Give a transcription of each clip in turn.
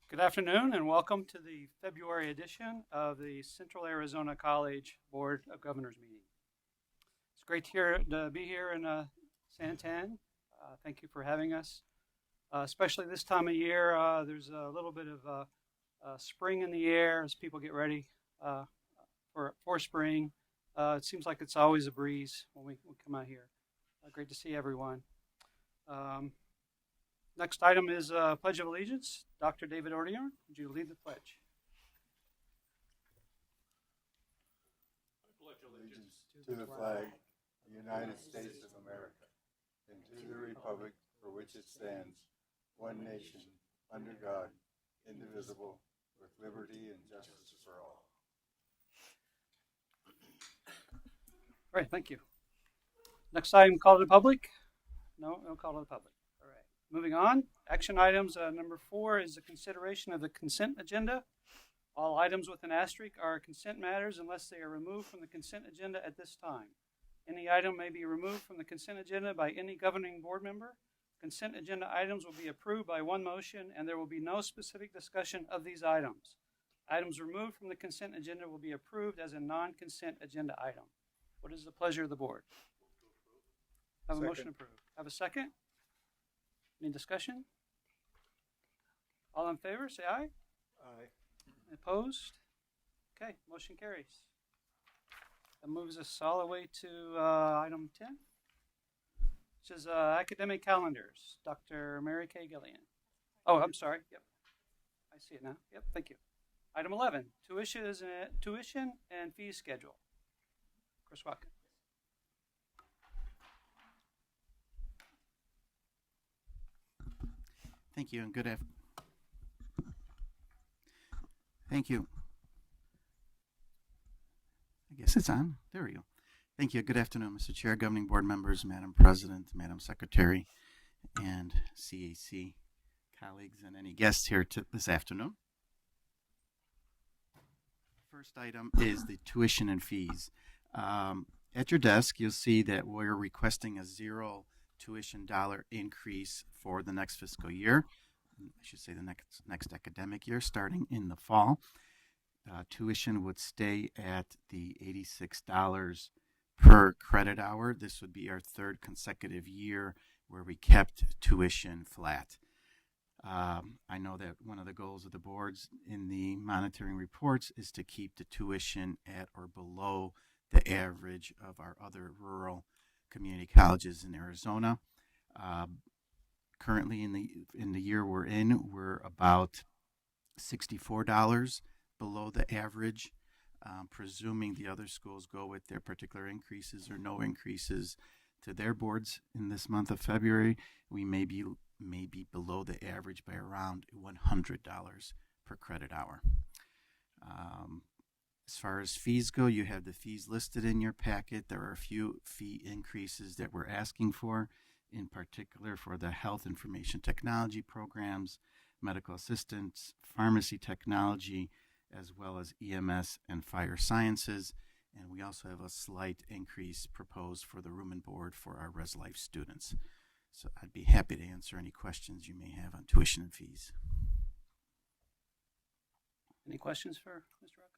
Good afternoon and welcome to the February edition of the Central Arizona College Board of Governors meeting. It's great to be here in Santan. Thank you for having us, especially this time of year. There's a little bit of spring in the air as people get ready for spring. It seems like it's always a breeze when we come out here. Great to see everyone. Next item is Pledge of Allegiance. Dr. David Ordeon, would you lead the pledge? I pledge allegiance to the flag of the United States of America and to the republic for which it stands, one nation, under God, indivisible, with liberty and justice for all. All right, thank you. Next item, call to the public. No call to the public. All right, moving on. Action items, number 4 is the consideration of the consent agenda. All items with an asterisk are consent matters unless they are removed from the consent agenda at this time. Any item may be removed from the consent agenda by any governing board member. Consent agenda items will be approved by one motion and there will be no specific discussion of these items. Items removed from the consent agenda will be approved as a non-consent agenda item. What is the pleasure of the board? Have a motion approved. Have a second? Any discussion? All in favor, say aye. Aye. Opposed? Okay, motion carries. That moves us all the way to item 10, which is academic calendars. Dr. Mary Kay Gillian. Oh, I'm sorry. Yep. I see it now. Yep, thank you. Item 11, tuition and fee schedule. Chris Watkins. Thank you and good afternoon. Thank you. I guess it's on. There we go. Thank you. Good afternoon, Mr. Chair, Governing Board members, Madam President, Madam Secretary, and CAC colleagues, and any guests here this afternoon. First item is the tuition and fees. At your desk, you'll see that we're requesting a $0 tuition dollar increase for the next fiscal year. I should say the next academic year, starting in the fall. Tuition would stay at the $86 per credit hour. This would be our third consecutive year where we kept tuition flat. I know that one of the goals of the boards in the monitoring reports is to keep the tuition at or below the average of our other rural community colleges in Arizona. Currently in the year we're in, we're about $64 below the average. Presuming the other schools go with their particular increases or no increases to their boards in this month of February, we may be below the average by around $100 per credit hour. As far as fees go, you have the fees listed in your packet. There are a few fee increases that we're asking for, in particular for the health information technology programs, medical assistance, pharmacy technology, as well as EMS and fire sciences. And we also have a slight increase proposed for the room and board for our Res Life students. So I'd be happy to answer any questions you may have on tuition and fees. Any questions for Mr. Rocco?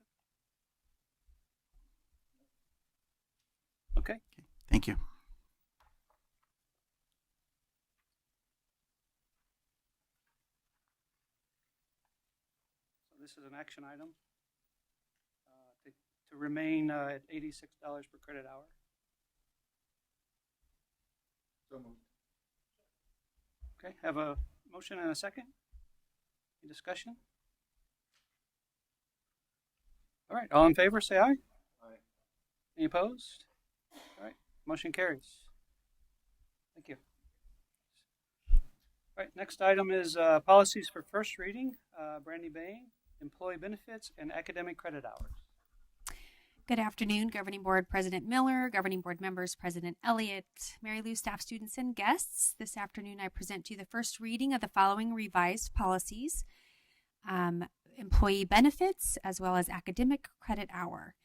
Okay. Thank you. So this is an action item to remain at $86 per credit hour. So moved. Okay, have a motion and a second. Any discussion? All right, all in favor, say aye. Aye. Any opposed? All right, motion carries. Thank you. All right, next item is policies for first reading. Brandy Bain, employee benefits and academic credit hours. Good afternoon, Governing Board President Miller, Governing Board members President Elliott, Mary Lou, staff, students, and guests. This afternoon I present to you the first reading of the following revised policies. Employee benefits as well as academic credit hour.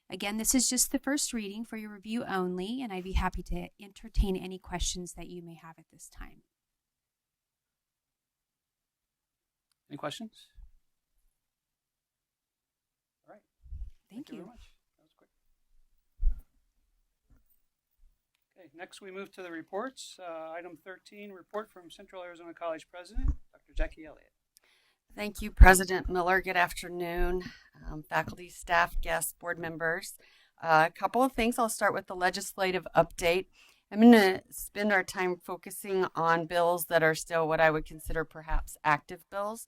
Again, this is just the first reading for your review only, and I'd be happy to entertain any questions that you may have at this time. Any questions? Thank very you. much. That was quick. Okay, next we move to the reports. Item 13, report from Central Arizona College President, Dr. Jackie Elliott. Thank you, President Miller. Good afternoon, faculty, staff, guests, board members. A couple of things. I'll start with the legislative update. I'm going to spend our time focusing on bills that are still what I would consider perhaps active bills.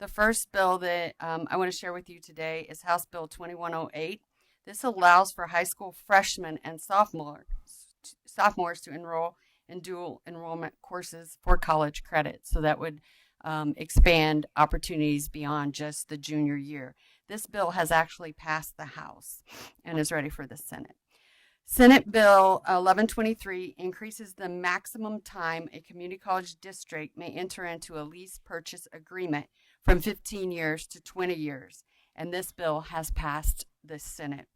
The first bill that I want to share with you today is House Bill 2108. This allows for high school freshmen and sophomores to enroll in dual enrollment courses for college credit. So that would expand opportunities beyond just the junior year. This bill has actually passed the House and is ready for the Senate. Senate Bill 1123 increases the maximum time a community college district may enter into a lease purchase agreement from 15 years to 20 years, and this bill has passed the Senate.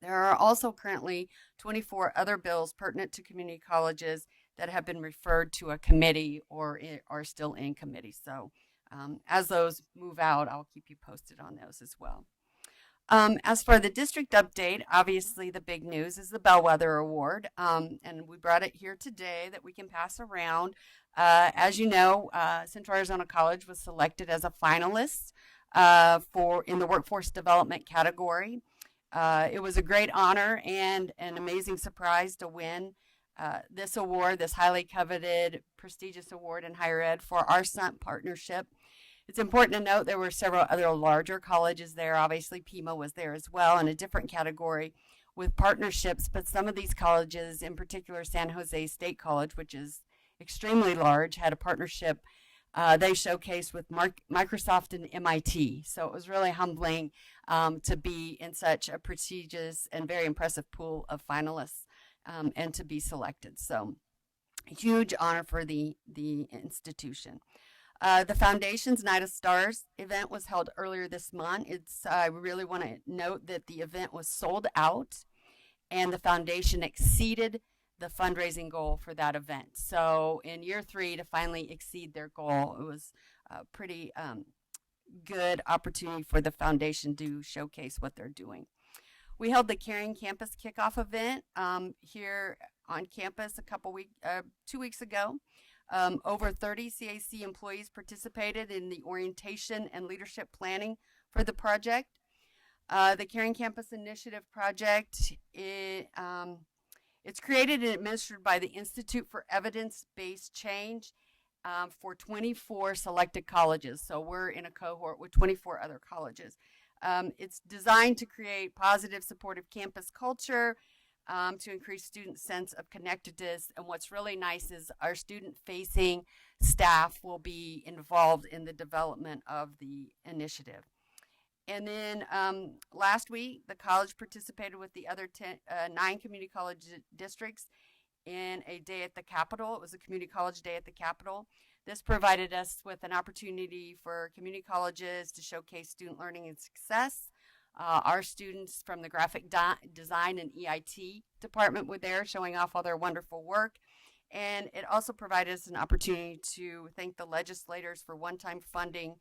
There are also currently 24 other bills pertinent to community colleges that have been referred to a committee or are still in committee. So as those move out, I'll keep you posted on those as well. As for the district update, obviously the big news is the Bellwether Award, and we brought it here today that we can pass around. As you know, Central Arizona College was selected as a finalist in the workforce development category. It was a great honor and an amazing surprise to win this award, this highly coveted, prestigious award in higher ed for our SUNT partnership. It's important to note there were several other larger colleges there. Obviously, Pima was there as well in a different category with partnerships, but some of these colleges, in particular San Jose State College, which is extremely large, had a partnership they showcased with Microsoft and MIT. So it was really humbling to be in such a prestigious and very impressive pool of finalists and to be selected. So a huge honor for the institution. The Foundation's Night of Stars event was held earlier this month. I really want to note that the event was sold out and the Foundation exceeded the fundraising goal for that event. So in year 3 to finally exceed their goal, it was a pretty good opportunity for the Foundation to showcase what they're doing. We held the Caring Campus Kickoff event here on campus 2 weeks ago. Over 30 CAC employees participated in the orientation and leadership planning for the project. The Caring Campus Initiative project, it's created and administered by the Institute for Evidence-Based Change for 24 selected colleges. So we're in a cohort with 24 other colleges. It's designed to create positive, supportive campus culture, to increase student sense of connectedness. And what's really nice is our student-facing staff will be involved in the development of the initiative. And then last week, the college participated with the other 9 community college districts in a day at the Capitol. It was a community college day at the Capitol. This provided us with an opportunity for community colleges to showcase student learning and success. Our students from the graphic design and EIT department were there showing off all their wonderful work. And it also provided us an opportunity to thank the legislators for one-time funding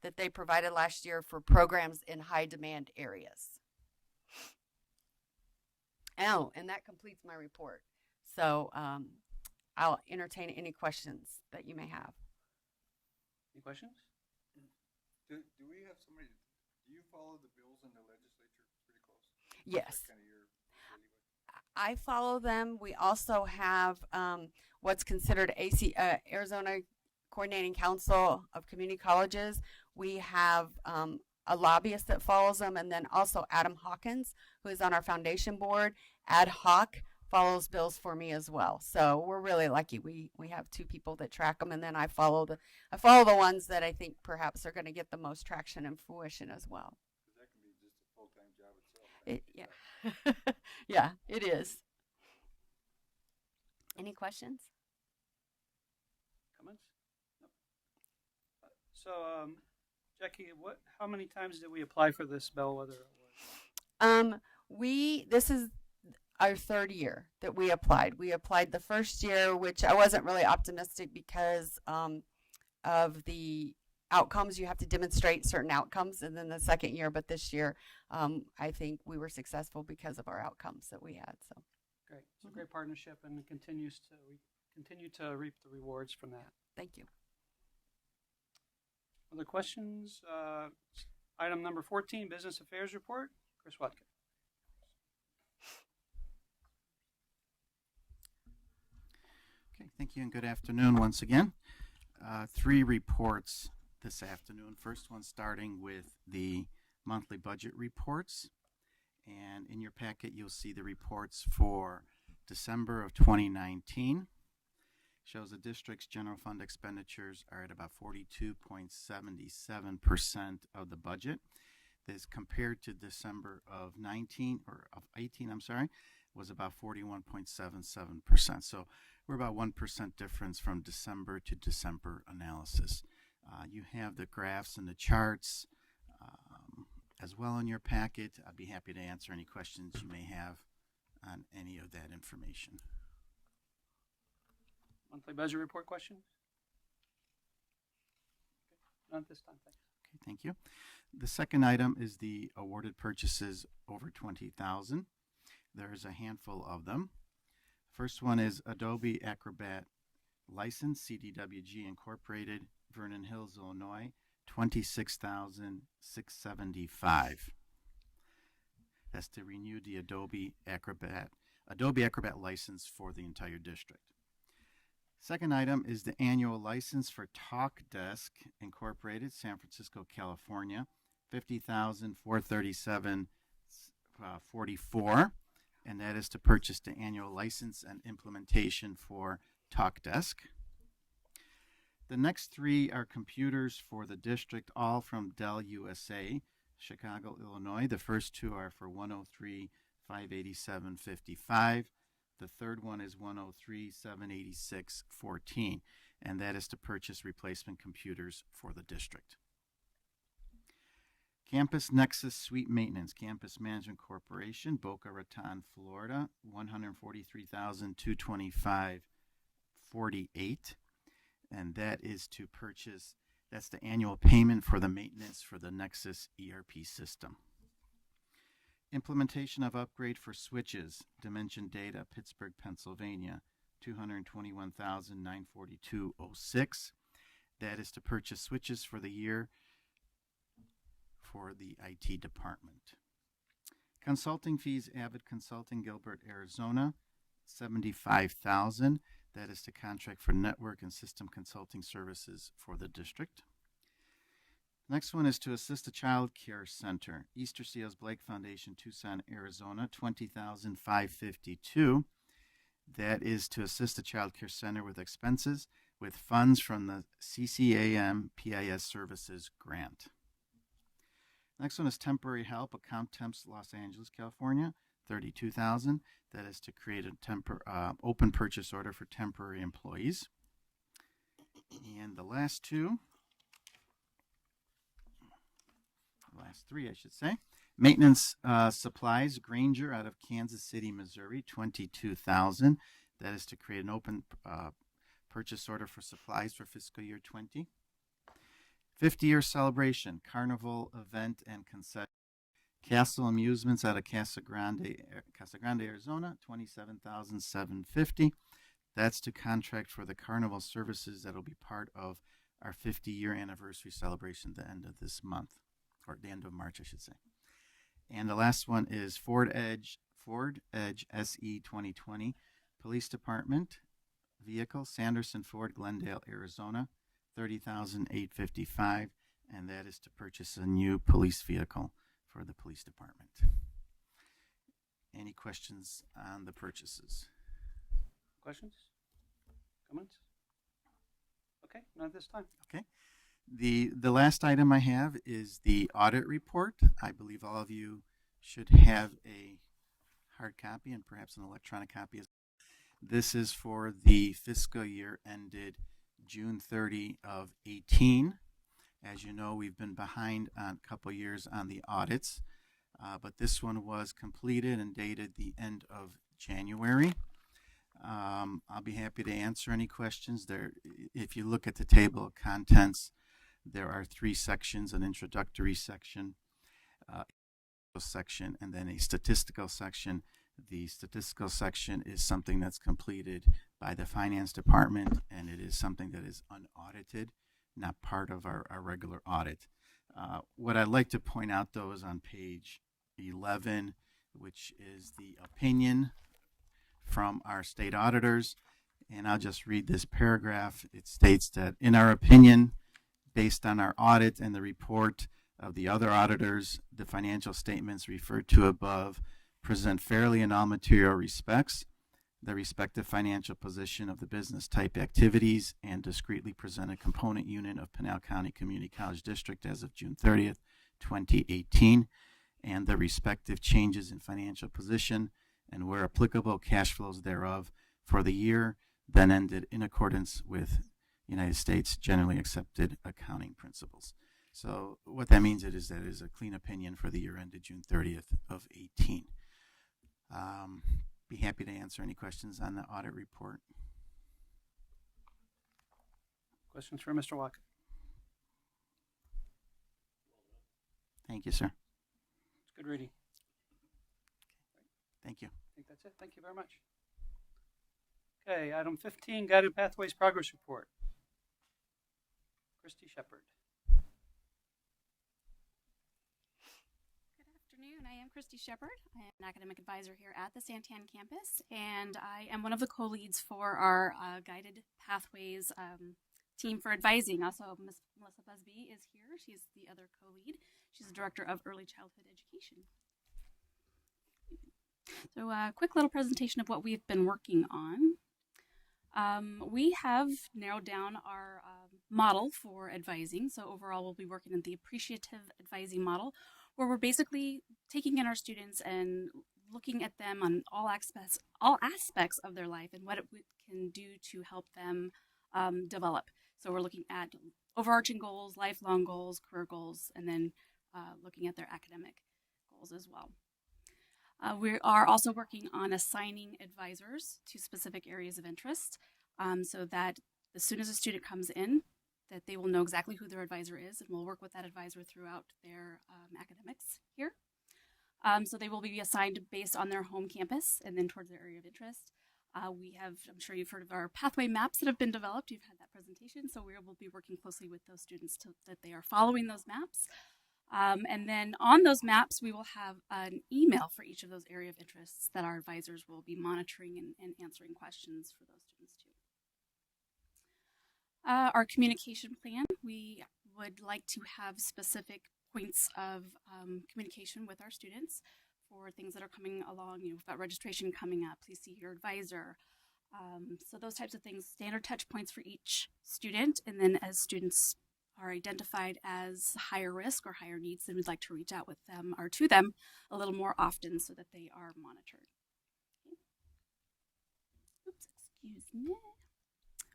that they provided last year for programs in high demand areas. Oh, and that completes my report. So I'll entertain any questions that you may have. Any questions? Do we have somebody, do you follow the bills in the legislature pretty close? Yes. Kind of your daily work? I follow them. We also have what's considered Arizona Coordinating Council of Community Colleges. We have a lobbyist that follows them, and then also Adam Hawkins, who is on our foundation board. Ad hoc follows bills for me as well. So we're really lucky. We have 2 people that track them, and then I follow the ones that I think perhaps are going to get the most traction and fruition as well. Because that can be just a full-time job itself. Right? Yeah. Yeah, it is. Any questions? Comments? No. So, Jackie, how many times did we apply for this Bellwether Award? This is our 3rd year that we applied. We applied the first year, which I wasn't really optimistic because of the outcomes. You have to demonstrate certain outcomes, and then the second year. But this year, I think we were successful because of our outcomes that we had. So Great. It's a great partnership, and it continues to we continue to reap the rewards from that. thank you. Other questions? Item number 14, Business Affairs Report. Chris Watkin. Okay, thank you and good afternoon once again. 3 reports this afternoon. First one starting with the monthly budget reports. And in your packet, you'll see the reports for December of 2019. Shows the district's general fund expenditures are at about 42.77% of the budget. This compared to December of 18, was about 41.77%. So we're about 1% difference from December to December analysis. You have the graphs and the charts as well in your packet. I'd be happy to answer any questions you may have on any of that information. Monthly budget report questions? Okay. Not this time, thanks. Okay, thank you. The second item is the awarded purchases over $20,000. There's a handful of them. First one is Adobe Acrobat license, CDWG Incorporated, Vernon Hills, Illinois, $26,675. That's to renew the Adobe Acrobat license for the entire district. Second item is the annual license for TalkDesk Incorporated, San Francisco, California, $50,437.44, and that is to purchase the annual license and implementation for TalkDesk. The next 3 are computers for the district, all from Dell USA, Chicago, Illinois. The first 2 are for $103,587.55. The third one is $103,786.14, and that is to purchase replacement computers for the district. Campus Nexus Suite Maintenance, Campus Management Corporation, Boca Raton, Florida, $143,225.48, and that is to purchase, that's the annual payment for the maintenance for the Nexus ERP system. Implementation of upgrade for switches, Dimension Data, Pittsburgh, Pennsylvania, $221,942.06. That is to purchase switches for the year for the IT department. Consulting fees, Avid Consulting, Gilbert, Arizona, $75,000. That is to contract for network and system consulting services for the district. Next one is to assist the Child Care Center, Easter Seals Blake Foundation, Tucson, Arizona, $20,552. That is to assist the Child Care Center with expenses with funds from the CCAM PIS Services Grant. Next one is temporary help, Account Temps, Los Angeles, California, $32,000. That is to create a open purchase order for temporary employees. And the last 3, I should say. Maintenance supplies, Granger out of Kansas City, Missouri, $22,000. That is to create an open purchase order for supplies for fiscal year 20. 50-year celebration, Carnival event and concession. Castle Amusements out of Casa Grande, Arizona, $27,750. That's to contract for the carnival services that will be part of our 50-year anniversary celebration at the end of this month, or the end of March, I should say. And the last one is Ford Edge SE 2020 Police Department vehicle, Sanderson Ford, Glendale, Arizona, $30,855, and that is to purchase a new police vehicle for the police department. Any questions on the purchases? Questions? Comments? Okay, not this time. Okay. The last item I have is the audit report. I believe all of you should have a hard copy and perhaps an electronic copy. This is for the fiscal year ended June 30 of 18. As you know, we've been behind on a couple years on the audits, but this one was completed and dated the end of January. I'll be happy to answer any questions there. If you look at the table of contents, There are 3 sections: an introductory section, section, and then a statistical section. The statistical section is something that's completed by the finance department, and it is something that is unaudited, not part of our regular audit. What I'd like to point out, though, is on page 11, which is the opinion from our state auditors. And I'll just read this paragraph. It states that, in our opinion, based on our audit and the report of the other auditors, the financial statements referred to above present fairly in all material respects the respective financial position of the business type activities and discretely present a component unit of Pinal County Community College District as of June 30th, 2018, and the respective changes in financial position and, where applicable, cash flows thereof for the year then ended in accordance with United States generally accepted accounting principles. So what that means is that it is a clean opinion for the year ended June 30th of 18. Be happy to answer any questions on the audit report. Questions for Mr. Walker? Thank you, sir. It's good reading. Thank you. I think that's it. Thank you very much. Okay, item 15, Guided Pathways Progress Report. Christy Shepard. I am Christy Shepard. I am an academic advisor here at the Santan campus, and I am one of the co-leads for our Guided Pathways team for advising. Also, Ms. Melissa Busby is here. She's the other co-lead. She's the director of early childhood education. So a quick little presentation of what we've been working on. We have narrowed down our model for advising. So overall, we'll be working in the appreciative advising model, where we're basically taking in our students and looking at them on all aspects of their life and what it can do to help them develop. So we're looking at overarching goals, lifelong goals, career goals, and then looking at their academic goals as well. We are also working on assigning advisors to specific areas of interest, so that as soon as a student comes in, that they will know exactly who their advisor is, and we'll work with that advisor throughout their academics here. So they will be assigned based on their home campus and then towards their area of interest. We have, I'm sure you've heard of our pathway maps that have been developed. You've had that presentation, so we will be working closely with those students that they are following those maps. And then on those maps, we will have an email for each of those area of interests that our advisors will be monitoring and answering questions for those students too. Our communication plan, we would like to have specific points of communication with our students for things that are coming along. We've got registration coming up, please see your advisor. So those types of things, standard touch points for each student. And then as students are identified as higher risk or higher needs, then we'd like to reach out with them or to them a little more often so that they are monitored. Okay. Oops, excuse me.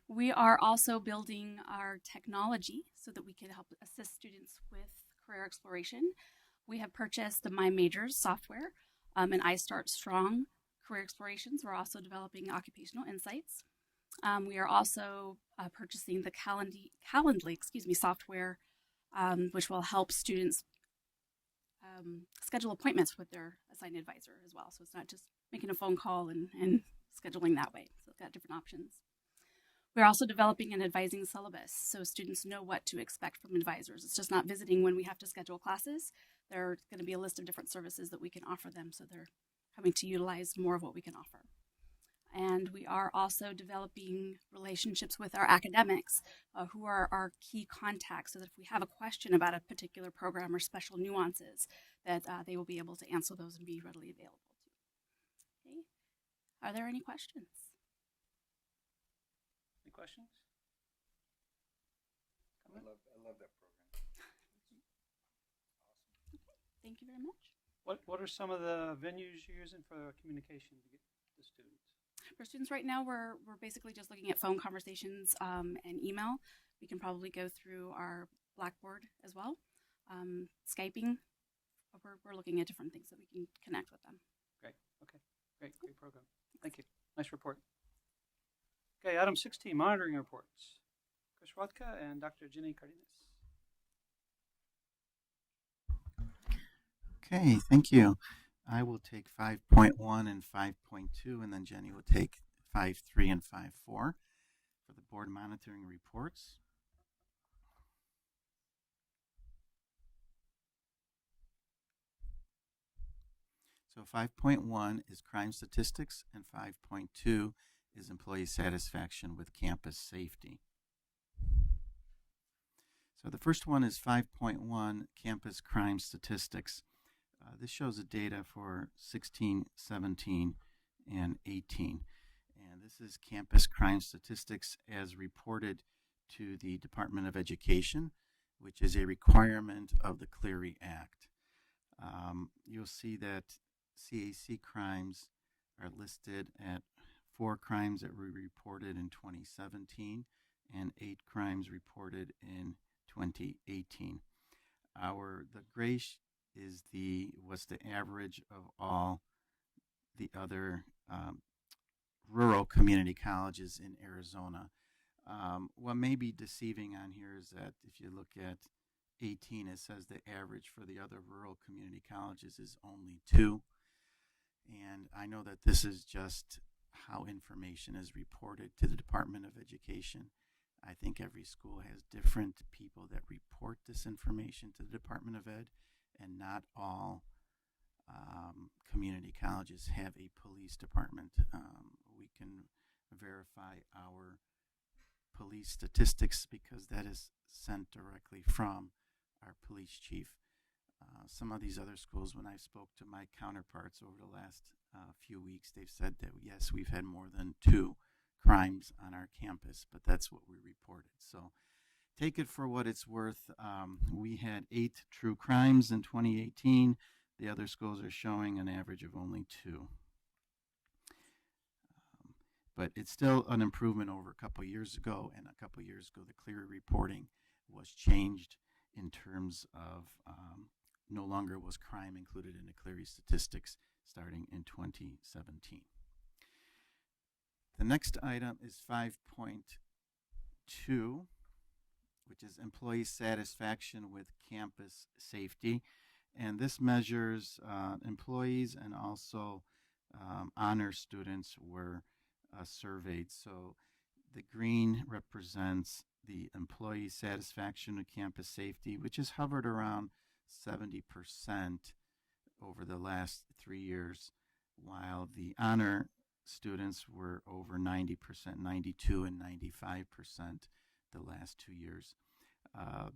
We are also building our technology so that we can help assist students with career exploration. We have purchased the My Majors software and iStart Strong career explorations. We're also developing occupational insights. We are also purchasing the Calendly software, which will help students schedule appointments with their assigned advisor as well. So it's not just making a phone call and scheduling that way. So it's got different options. We're also developing an advising syllabus so students know what to expect from advisors. It's just not visiting when we have to schedule classes. There's going to be a list of different services that we can offer them, so they're coming to utilize more of what we can offer. And we are also developing relationships with our academics who are our key contacts, so that if we have a question about a particular program or special nuances, that they will be able to answer those and be readily available to. Okay. Are there any questions? Any questions? I love that program. Awesome. Okay. Thank you very much. What are some of the venues you're using for communication to get the students? For students right now, we're basically just looking at phone conversations and email. We can probably go through our Blackboard as well. Skyping, we're looking at different things that we can connect with them. Great. Okay. Great program. Thank you. Nice report. Okay, item 16, monitoring reports. Chris Rothka and Dr. Jenny Cardenas. Okay, thank you. I will take 5.1 and 5.2, and then Jenny will take 5.3 and 5.4 for the board monitoring reports. So 5.1 is crime statistics, and 5.2 is employee satisfaction with campus safety. So the first one is 5.1 campus crime statistics. This shows the data for 16, 17, and 18. And this is campus crime statistics as reported to the Department of Education, which is a requirement of the Clery Act. You'll see that CAC crimes are listed at 4 crimes that were reported in 2017 and 8 crimes reported in 2018. The gray was the average of all the other rural community colleges in Arizona. What may be deceiving on here is that if you look at 18, it says the average for the other rural community colleges is only 2. And I know that this is just how information is reported to the Department of Education. I think every school has different people that report this information to the Department of Ed, and not all community colleges have a police department. We can verify our police statistics because that is sent directly from our police chief. Some of these other schools, when I spoke to my counterparts over the last few weeks, they've said that yes, we've had more than 2 crimes on our campus, but that's what we reported. So take it for what it's worth. We had 8 true crimes in 2018. The other schools are showing an average of only 2. But it's still an improvement over a couple years ago, and a couple years ago the Clery reporting was changed in terms of no longer was crime included in the Clery statistics starting in 2017. The next item is 5.2, which is employee satisfaction with campus safety. And this measures employees and also honor students were surveyed. So the green represents the employee satisfaction with campus safety, which has hovered around 70% over the last 3 years, while the honor students were over 90%, 92 and 95% the last 2 years.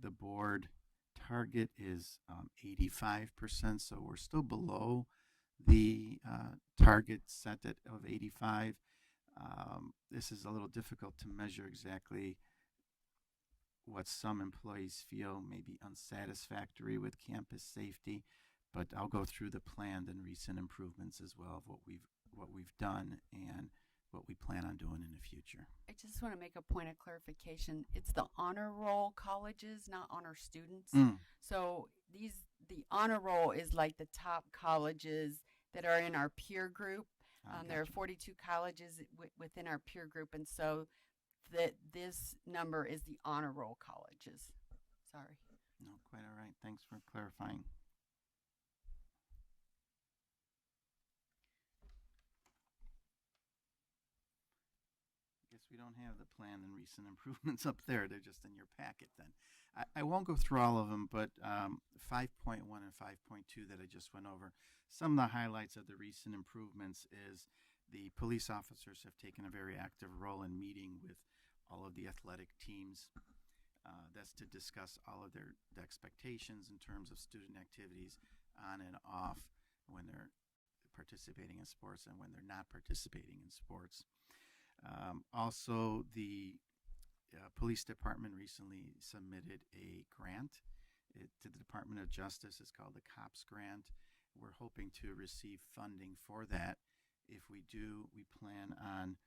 The board target is 85%, so we're still below the target set of 85. This is a little difficult to measure exactly what some employees feel may be unsatisfactory with campus safety, but I'll go through the planned and recent improvements as well of what we've done and what we plan on doing in the future. I just want to make a point of clarification. It's the honor roll colleges, not honor students. So the honor roll is like the top colleges that are in our peer group. There are 42 colleges within our peer group, and so this number is the honor roll colleges. Sorry. No, quite all right. Thanks for clarifying. I guess we don't have the plan and recent improvements up there. They're just in your packet then. I won't go through all of them, but 5.1 and 5.2 that I just went over, some of the highlights of the recent improvements is the police officers have taken a very active role in meeting with all of the athletic teams. That's to discuss all of their expectations in terms of student activities on and off when they're participating in sports and when they're not participating in sports. Also, the police department recently submitted a grant to the Department of Justice. It's called the COPS grant. We're hoping to receive funding for that. If we do, we plan on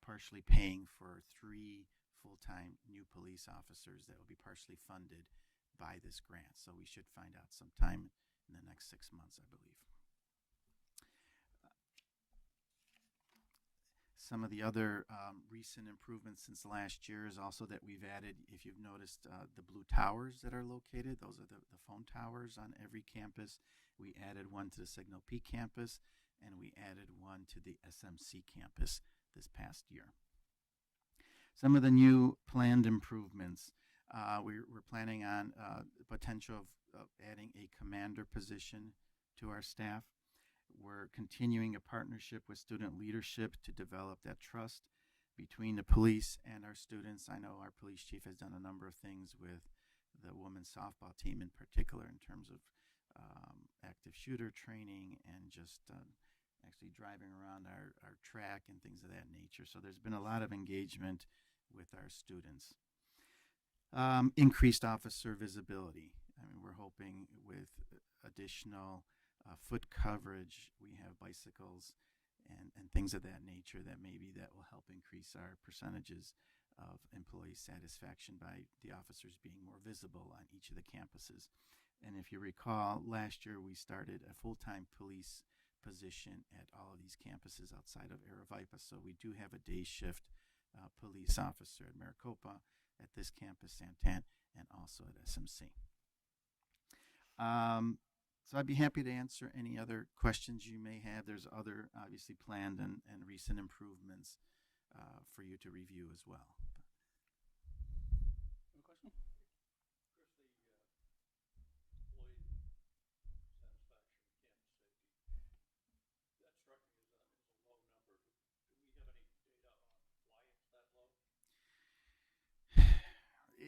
partially paying for 3 full-time new police officers that will be partially funded by this grant. So we should find out sometime in the next 6 months, I believe. Some of the other recent improvements since last year is also that we've added, if you've noticed, the blue towers that are located. Those are the phone towers on every campus. We added one to the Signal Peak campus, and we added one to the SMC campus this past year. Some of the new planned improvements. We're planning on the potential of adding a commander position to our staff. We're continuing a partnership with student leadership to develop that trust between the police and our students. I know our police chief has done a number of things with the women's softball team in particular in terms of active shooter training and just actually driving around our track and things of that nature. So there's been a lot of engagement with our students. Increased officer visibility. I mean, we're hoping with additional foot coverage, we have bicycles and things of that nature that maybe that will help increase our percentages of employee satisfaction by the officers being more visible on each of the campuses. And if you recall, last year we started a full-time police position at all of these campuses outside of Aravaipa. So we do have a day shift police officer at Maricopa, at this campus, Santan, and also at SMC. So I'd be happy to answer any other questions you may have. There's other obviously planned and recent improvements for you to review as well. Have a question? Chris, the employee satisfaction and campus safety, that struck me as a low number. Do we have any data on why it's that low?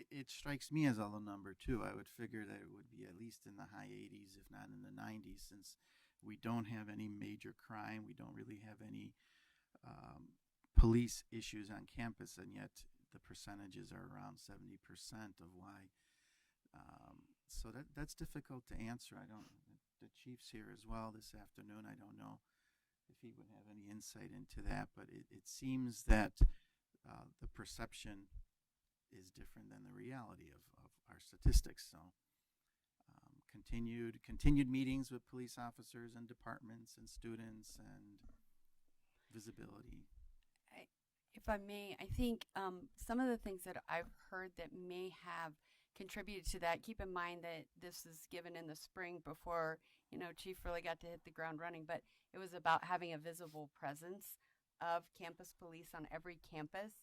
It strikes me as a low number too. I would figure that it would be at least in the high 80s, if not in the 90s, since we don't have any major crime. We don't really have any police issues on campus, and yet the percentages are around 70% of why. So that's difficult to answer. I don't. The chief's here as well this afternoon. I don't know if he would have any insight into that, but it seems that the perception is different than the reality of our statistics. So continued meetings with police officers and departments and students and visibility. If I may, I think some of the things that I've heard that may have contributed to that, keep in mind that this is given in the spring before, Chief really got to hit the ground running, but it was about having a visible presence of campus police on every campus.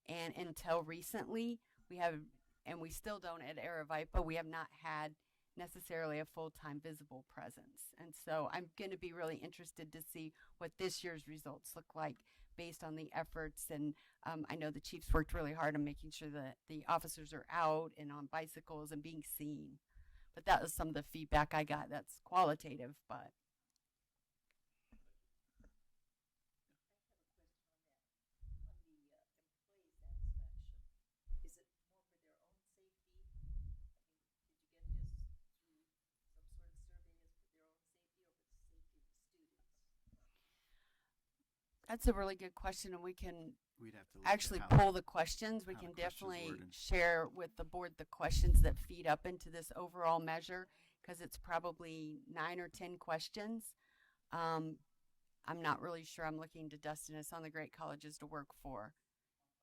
And until recently, we still don't at Aravaipa, we have not had necessarily a full-time visible presence. And so I'm going to be really interested to see what this year's results look like based on the efforts. And I know the chiefs worked really hard on making sure that the officers are out and on bicycles and being seen. But that was some of the feedback I got. That's qualitative, but. That's a really good question, and we can We'd have to look actually at how- pull the questions. We how the can questions definitely worded. share with the board the questions that feed up into this overall measure, because it's probably 9 or 10 questions. I'm not really sure. I'm looking to Dustin. It's on the great colleges to work for.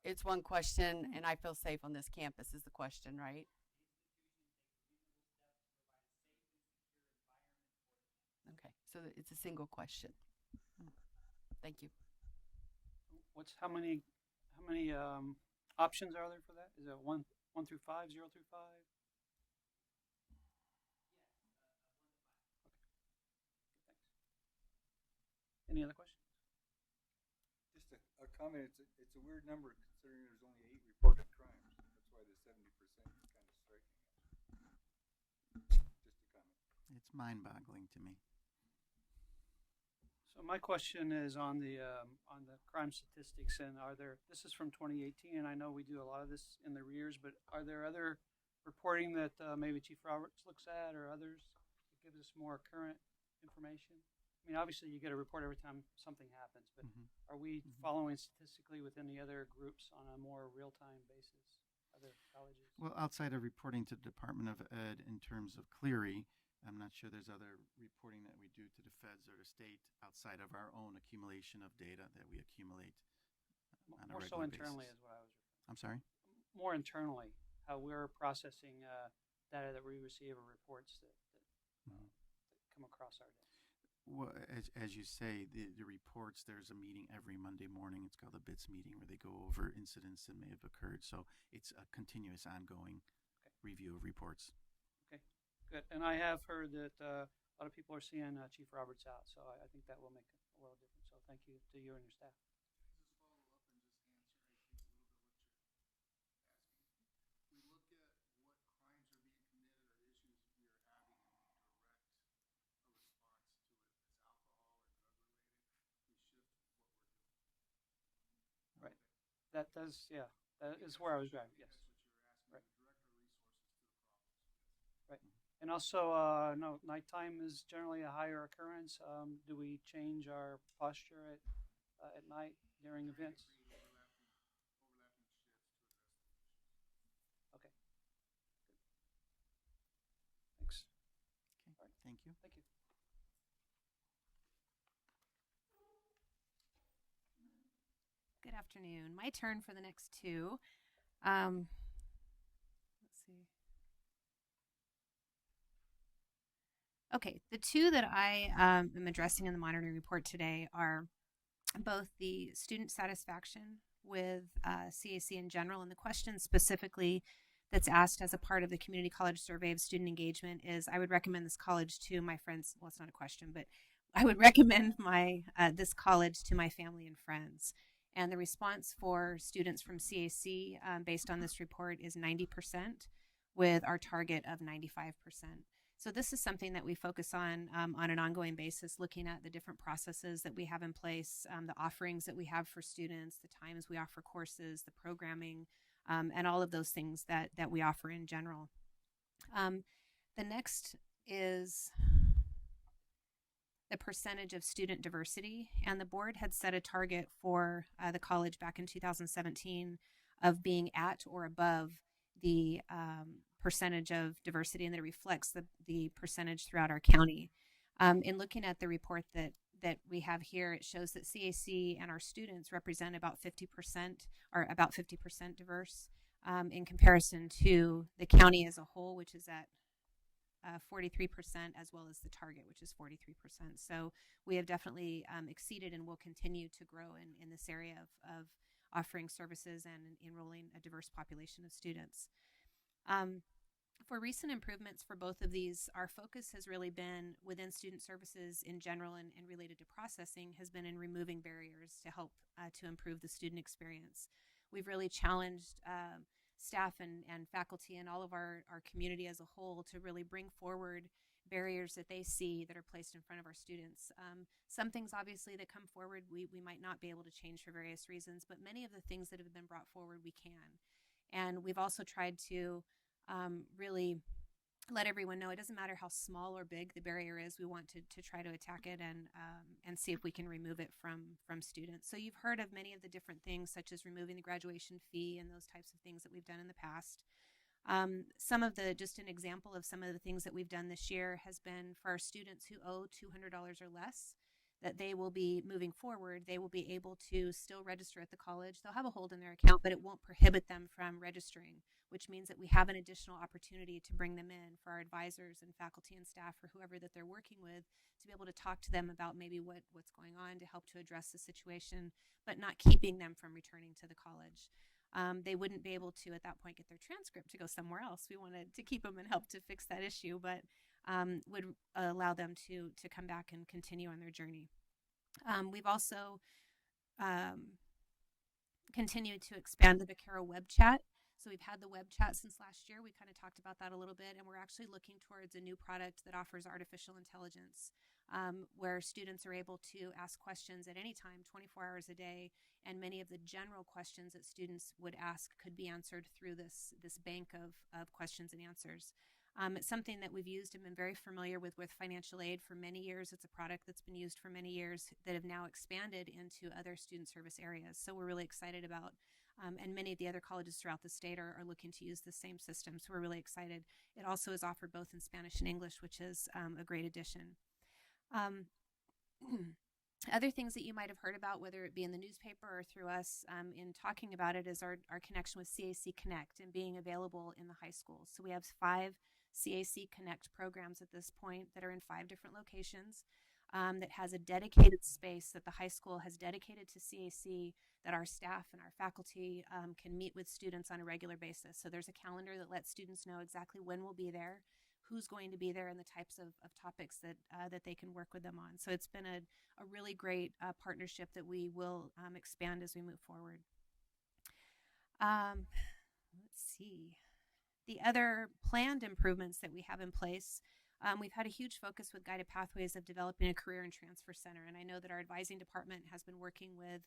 It's one question, and I feel safe on this campus is the question, right? Okay, so it's a single question. Thank you. How many options are there for that? Is it 1 through 5, 0 through 5? Okay. Thanks. Any other questions? Just a comment. It's a weird number considering there's only 8 reported crimes. That's why the 70% is kind of striking. Just a comment. It's mind-boggling to me. So my question is on the crime statistics, and this is from 2018, and I know we do a lot of this in the rears, but are there other reporting that maybe Chief Roberts looks at or others that gives us more current information? I mean, obviously you get a report every time something happens, but are we following statistically with any other groups on a more real-time basis, other colleges? Well, outside of reporting to the Department of Ed in terms of Cleary, I'm not sure there's other reporting that we do to the feds or the state outside of our own accumulation of data that we accumulate on a More so regular internally basis. is what I was I'm sorry? more internally, how we're processing data that we receive or reports Mhm. that come across our desk. Well, as you say, the reports, there's a meeting every Monday morning. It's called the BITS meeting where they go over incidents that may have occurred. So it's a continuous, ongoing Okay. review of reports. Okay, good. And I have heard that a lot of people are seeing Chief Roberts out, so I think that will make a world of difference. So thank you to you and your staff. We look at what crimes are being committed or issues we are having and we direct a response to it. If it's alcohol or drug related, we shift what we're doing. Right. That does, yeah. That is where I was driving. Yes. That's what you were asking. Right. We direct our resources to the problems. Right. And also, no, nighttime is generally a higher occurrence. Do we change our posture at night during events? Create overlapping shifts to address those issues. Okay. Good. Thanks. Okay. All right. Thank you. Thank you. Good afternoon. My turn for the next two. Let's see. Okay, the two that I am addressing in the monitoring report today are both the student satisfaction with CAC in general, and the question specifically that's asked as a part of the community college survey of student engagement is, I would recommend this college to my friends. Well, it's not a question, but I would recommend this college to my family and friends. And the response for students from CAC based on this report is 90%, with our target of 95%. So this is something that we focus on an ongoing basis, looking at the different processes that we have in place, the offerings that we have for students, the times we offer courses, the programming, and all of those things that we offer in general. The next is the percentage of student diversity, and the board had set a target for the college back in 2017 of being at or above the percentage of diversity, and that it reflects the percentage throughout our county. In looking at the report that we have here, it shows that CAC and our students represent about 50% diverse in comparison to the county as a whole, which is at 43%, as well as the target, which is 43%. So we have definitely exceeded and will continue to grow in this area of offering services and enrolling a diverse population of students. For recent improvements for both of these, our focus has really been within student services in general and related to processing has been in removing barriers to help to improve the student experience. We've really challenged staff and faculty and all of our community as a whole to really bring forward barriers that they see that are placed in front of our students. Some things obviously that come forward we might not be able to change for various reasons, but many of the things that have been brought forward we can. And we've also tried to really let everyone know it doesn't matter how small or big the barrier is. We want to try to attack it and see if we can remove it from students. So you've heard of many of the different things, such as removing the graduation fee and those types of things that we've done in the past. Just an example of some of the things that we've done this year has been for our students who owe $200 or less, that they will be moving forward, they will be able to still register at the college. They'll have a hold in their account, but it won't prohibit them from registering, which means that we have an additional opportunity to bring them in for our advisors and faculty and staff or whoever that they're working with to be able to talk to them about maybe what's going on to help to address the situation, but not keeping them from returning to the college. They wouldn't be able to at that point get their transcript to go somewhere else. We wanted to keep them and help to fix that issue, but would allow them to come back and continue on their journey. We've also continued to expand the Vaquero web chat. So we've had the web chat since last year. We kind of talked about that a little bit, and we're actually looking towards a new product that offers artificial intelligence, where students are able to ask questions at any time, 24 hours a day, and many of the general questions that students would ask could be answered through this bank of questions and answers. It's something that we've used and been very familiar with financial aid for many years. It's a product that's been used for many years that have now expanded into other student service areas. So we're really excited about, and many of the other colleges throughout the state are looking to use the same system. So we're really excited. It also is offered both in Spanish and English, which is a great addition. Other things that you might have heard about, whether it be in the newspaper or through us in talking about it, is our connection with CAC Connect and being available in the high schools. So we have 5 CAC Connect programs at this point that are in 5 different locations. That has a dedicated space that the high school has dedicated to CAC, that our staff and our faculty can meet with students on a regular basis. So there's a calendar that lets students know exactly when we'll be there, who's going to be there, and the types of topics that they can work with them on. So it's been a really great partnership that we will expand as we move forward. Let's see. The other planned improvements that we have in place, we've had a huge focus with Guided Pathways of developing a career and transfer center. And I know that our advising department has been working with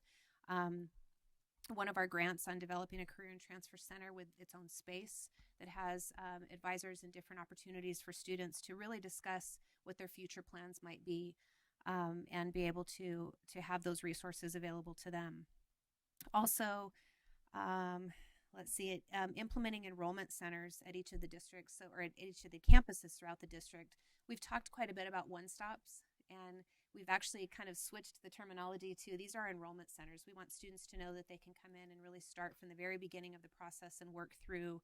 one of our grants on developing a career and transfer center with its own space that has advisors and different opportunities for students to really discuss what their future plans might be and be able to have those resources available to them. Also, let's see it, implementing enrollment centers at each of the districts, or at each of the campuses throughout the district. We've talked quite a bit about one-stops, and we've actually kind of switched the terminology to these are enrollment centers. We want students to know that they can come in and really start from the very beginning of the process and work through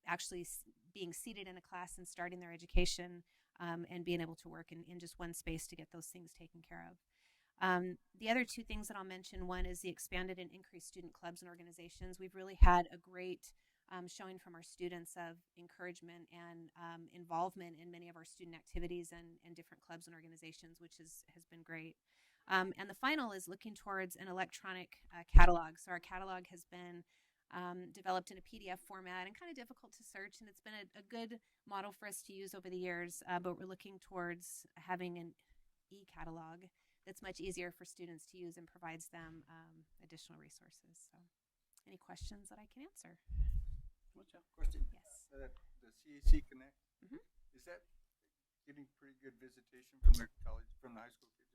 actually being seated in a class and starting their education and being able to work in just one space to get those things taken care of. The other 2 things that I'll mention, one is the expanded and increased student clubs and organizations. We've really had a great showing from our students of encouragement and involvement in many of our student activities and different clubs and organizations, which has been great. And the final is looking towards an electronic catalog. So our catalog has been developed in a PDF format and kind of difficult to search, and it's been a good model for us to use over the years, but we're looking towards having an e-catalog that's much easier for students to use and provides them additional resources. So any questions that I can answer? Question. Yes. The CAC Connect, is that getting pretty good visitation from the college, from the high school kids?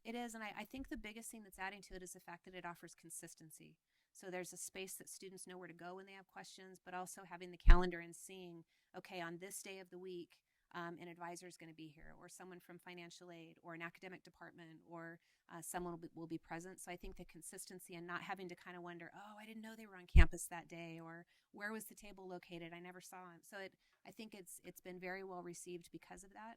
It is, and I think the biggest thing that's adding to it is the fact that it offers consistency. So there's a space that students know where to go when they have questions, but also having the calendar and seeing, okay, on this day of the week, an advisor is going to be here, or someone from financial aid, or an academic department, or someone will be present. So I think the consistency and not having to kind of wonder, oh, I didn't know they were on campus that day, or where was the table located? I never saw him. So I think it's been very well received because of that.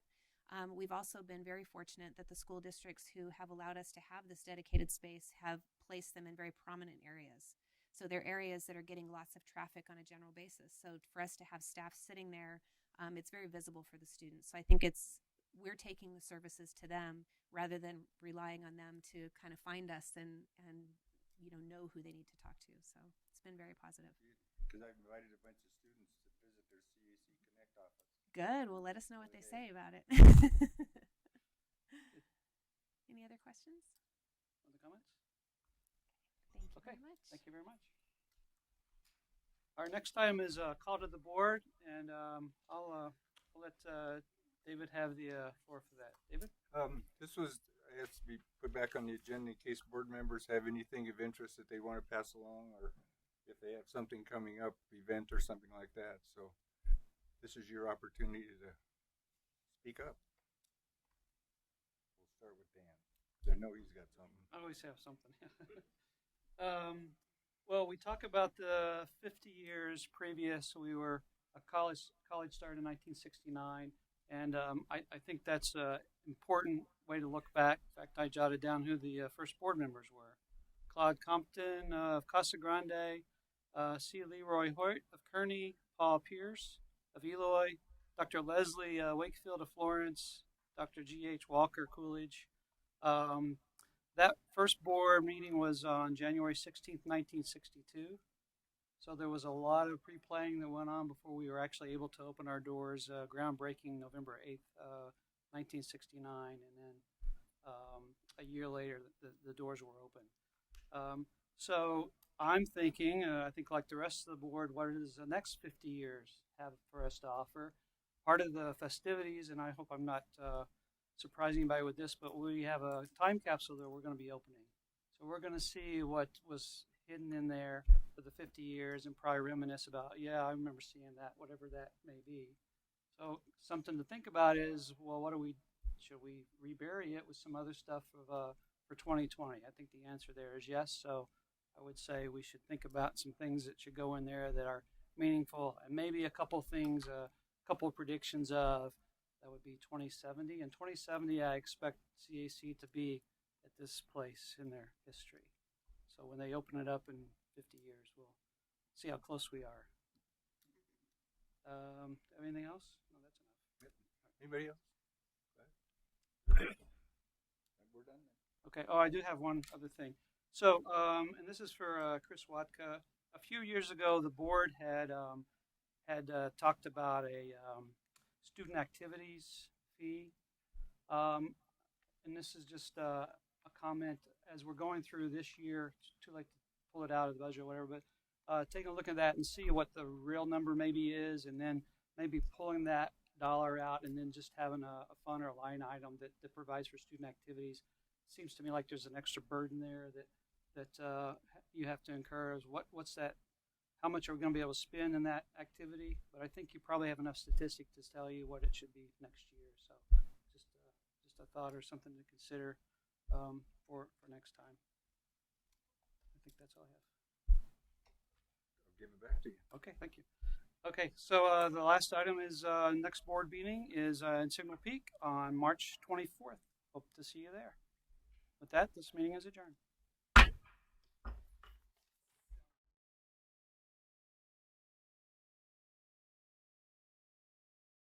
We've also been very fortunate that the school districts who have allowed us to have this dedicated space have placed them in very prominent areas. So they're areas that are getting lots of traffic on a general basis. So for us to have staff sitting there, it's very visible for the students. So I think we're taking the services to them rather than relying on them to kind of find us and know who they need to talk to. So it's been very positive. Because I've invited a bunch of students to visit their CAC Connect office. Good. Well, let us know what they say about it. Any other questions? Other comments? Thank you Okay. very much. Thank you very much. Our next item is a call to the board, and I'll let David have the floor for that. David? This has to be put back on the agenda in case board members have anything of interest that they want to pass along, or if they have something coming up, event or something like that. So this is your opportunity to speak up. We'll start with Dan. I know he's got something. I always have something. Well, we talk about the 50 years previous. We were a college started in 1969, and I think that's an important way to look back. In fact, I jotted down who the first board members were: Claude Compton of Casa Grande, C. Leroy Hoyt of Kearney, Paul Pierce of Eloy, Dr. Leslie Wakefield of Florence, Dr. G.H. Walker Coolidge. That first board meeting was on January 16th, 1962. So there was a lot of pre-planning that went on before we were actually able to open our doors. Groundbreaking November 8th, 1969, and then a year later, the doors were open. So I'm thinking, I think like the rest of the board, what does the next 50 years have for us to offer? Part of the festivities, and I hope I'm not surprising anybody with this, but we have a time capsule that we're going to be opening. So we're going to see what was hidden in there for the 50 years and probably reminisce about, yeah, I remember seeing that, whatever that may be. So something to think about is, well, what do we should we rebury it with some other stuff for 2020? I think the answer there is yes. So I would say we should think about some things that should go in there that are meaningful, and maybe a couple things, a couple of predictions of that would be 2070. And 2070, I expect CAC to be at this place in their history. So when they open it up in 50 years, we'll see how close we are. Anything else? No, that's enough. Anybody else? We're done then. Okay. Oh, I do have one other thing. So, and this is for Chris Watka. A few years ago, the board had talked about a student activities fee, and this is just a comment as we're going through this year. It's too late to pull it out of the budget or whatever, but taking a look at that and see what the real number maybe is, and then maybe pulling that dollar out and then just having a fund or a line item that provides for student activities. Seems to me like there's an extra burden there that you have to incur. Is what's that? How much are we going to be able to spend in that activity? But I think you probably have enough statistics to tell you what it should be next year. So just a thought or something to consider for next time. I think that's all I have. I'll give it back to you. Okay, thank you. Okay, so the last item is next board meeting is in Signal Peak on March 24th. Hope to see you there. With that, this meeting is adjourned.